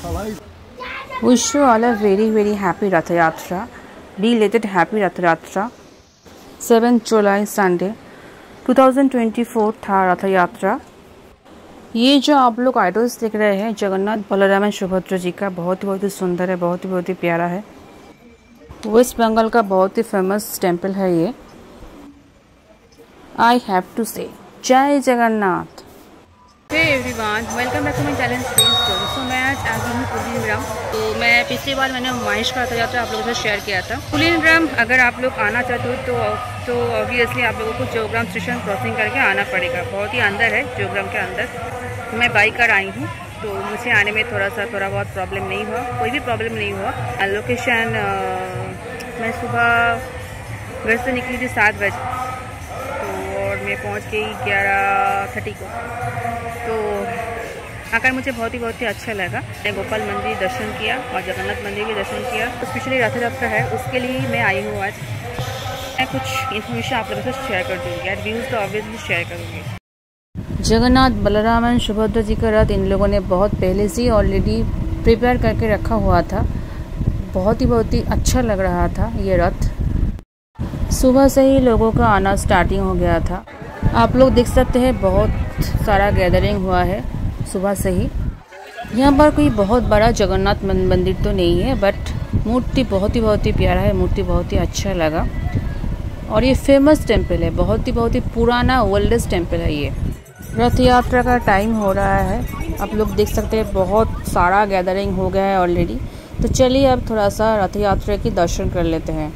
Wish you all a very happy Rath Yatra. Belated happy Rath Yatra. 7th July Sunday 2024 था रथ यात्रा। ये जो आप लोग आइडल्स देख रहे हैं जगन्नाथ बलराम एंड सुभद्रा जी का, बहुत ही सुंदर है, बहुत ही प्यारा है। वेस्ट बंगाल का बहुत ही फेमस टेम्पल है ये। आई हैव टू से जय Jagannath. Hey everyone, welcome back to my channel space story. So मैं आज हूँ कुलीनग्राम। तो मैं पिछली बार मैंने महेश का रथ यात्रा आप लोगों से शेयर किया था। कुलीनग्राम अगर आप लोग आना चाहते हो तो ऑब्वियसली आप लोगों को जोग्राम स्टेशन क्रॉसिंग करके आना पड़ेगा। बहुत ही अंदर है जोग्राम के अंदर। मैं बाइक कर आई हूँ तो मुझे आने में थोड़ा बहुत प्रॉब्लम नहीं हुआ, कोई भी प्रॉब्लम नहीं हुआ। लोकेशन मैं सुबह घर से निकली थी 7 बजे और मैं पहुंच गई 11:30 को। तो आकर मुझे बहुत ही अच्छा लगा। मैं गोपाल मंदिर दर्शन किया और जगन्नाथ मंदिर भी दर्शन किया। तो स्पेशली रथ यात्रा है उसके लिए मैं आई हूँ आज। मैं कुछ इन्फॉर्मेशन आप लोगों से शेयर कर दूँगी, व्यूज़ तो ऑब्वियसली शेयर करूँगी। जगन्नाथ बलराम एंड सुभद्रा जी का रथ इन लोगों ने बहुत पहले से ही ऑलरेडी प्रिपेयर करके रखा हुआ था। बहुत ही अच्छा लग रहा था ये रथ। सुबह से ही लोगों का आना स्टार्टिंग हो गया था। आप लोग देख सकते हैं बहुत सारा गैदरिंग हुआ है सुबह से ही। यहाँ पर कोई बहुत बड़ा जगन्नाथ मंदिर तो नहीं है, बट मूर्ति बहुत ही प्यारा है। मूर्ति बहुत ही अच्छा लगा और ये फेमस टेम्पल है। बहुत ही पुराना ओल्डेस्ट टेम्पल है ये। रथ यात्रा का टाइम हो रहा है। आप लोग देख सकते हैं बहुत सारा गैदरिंग हो गया है ऑलरेडी। तो चलिए अब थोड़ा सा रथ यात्रा की दर्शन कर लेते हैं।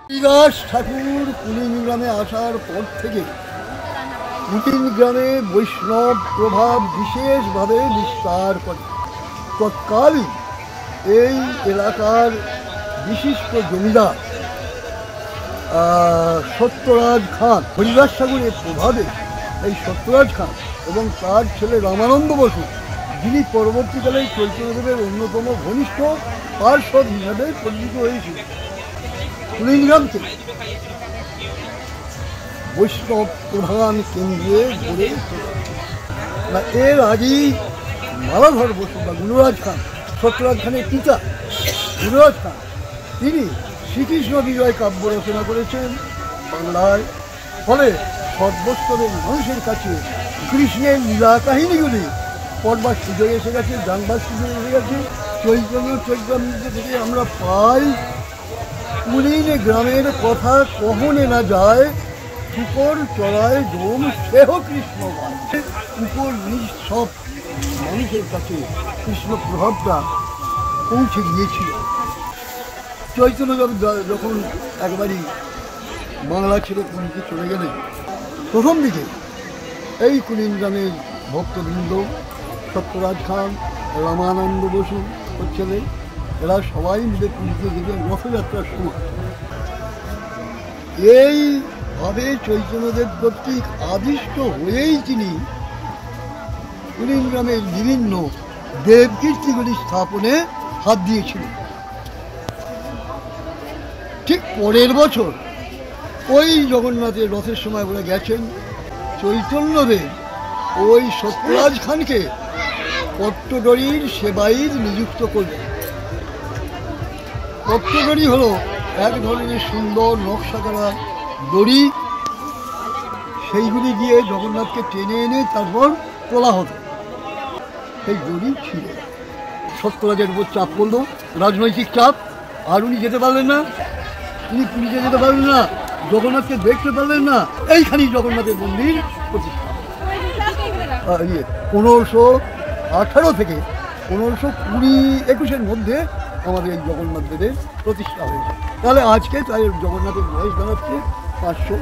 কালিদাস ঠাকুর কুলিন গ্রামে আসার পর থেকে কুলিন গ্রামে বৈষ্ণব প্রভাব বিশেষভাবে বিস্তার করে। তৎকালীন এই এলাকার বিশিষ্ট জমিদার সত্যরাজ খান, হরিদাস ঠাকুরের প্রভাবে এই সত্যরাজ খান এবং তার ছেলে রামানন্দ বসু, যিনি পরবর্তীকালে চৈতন্যদেবের অন্যতম ঘনিষ্ঠ পার্ষদ হিসাবে পরিচিত হয়েছিল, কুলিন গ্রামকে বৈষ্ণব প্রধান কেন্দ্রে গড়ে না। এর আগেই মালাধর বসু বা গুণরাজ খান, সত্যরাজ খানের পিতা গুণরাজ খান, তিনি শ্রীকৃষ্ণ বিজয় কাব্য রচনা করেছেন বাংলায়। ফলে সর্বস্তরের মানুষের কাছে কৃষ্ণের লীলা কাহিনীগুলি পড়বার সুযোগ এসে গেছে, জানবার সুযোগ এসে গেছে। চৈতন্য চৈতন্যের থেকে আমরা পাই কুলিন গ্রামের কথা কখনে না যায়, শুকর চড়ায় ডোম সেহ কৃষ্ণ উপর নিজ সব মানুষের কাছে কৃষ্ণ প্রভাবটা পৌঁছে গিয়েছিল। চৈতন্য যখন একবারই বাংলা ছেড়ে পুরীতে চলে গেলেন, প্রথম দিকে এই কুলিন গ্রামের ভক্তবৃন্দ সত্যরাজ খান, রামানন্দ বসু ছেলে, এরা সবাই মিলে পুরীতে গেলেন রথযাত্রার সময়। এইভাবে চৈতন্যদেব কর্তৃক আদিষ্ট হয়েই তিনি কুলিন গ্রামের বিভিন্ন দেবকীর্তিগুলি স্থাপনে হাত দিয়েছিলেন। ঠিক পরের বছর ওই জগন্নাথের রথের সময় ওরা গেছেন, চৈতন্যদেব ওই সত্যরাজ খানকে পট্টদড়ির সেবায়িত নিযুক্ত করলেন। পট্টদড়ি হলো এক ধরনের সুন্দর নকশা করা দড়ি, সেইগুলি দিয়ে জগন্নাথকে টেনে এনে তারপর তোলা হতো। সেই দড়ি ছিল। সত্যরাজের উপর চাপ পড়লো, রাজনৈতিক চাপ, আর উনি যেতে পারলেন না, তিনি পুরীতে যেতে পারলেন না, জগন্নাথকে দেখতে পারলেন না। এইখানেই জগন্নাথের মন্দির প্রতিষ্ঠা 1518 থেকে 1520-21 মধ্যে আমাদের এই জগন্নাথ দেবের প্রতিষ্ঠা হয়েছে। তাহলে আজকে তাই জগন্নাথের বয়স দাঁড়াচ্ছে 500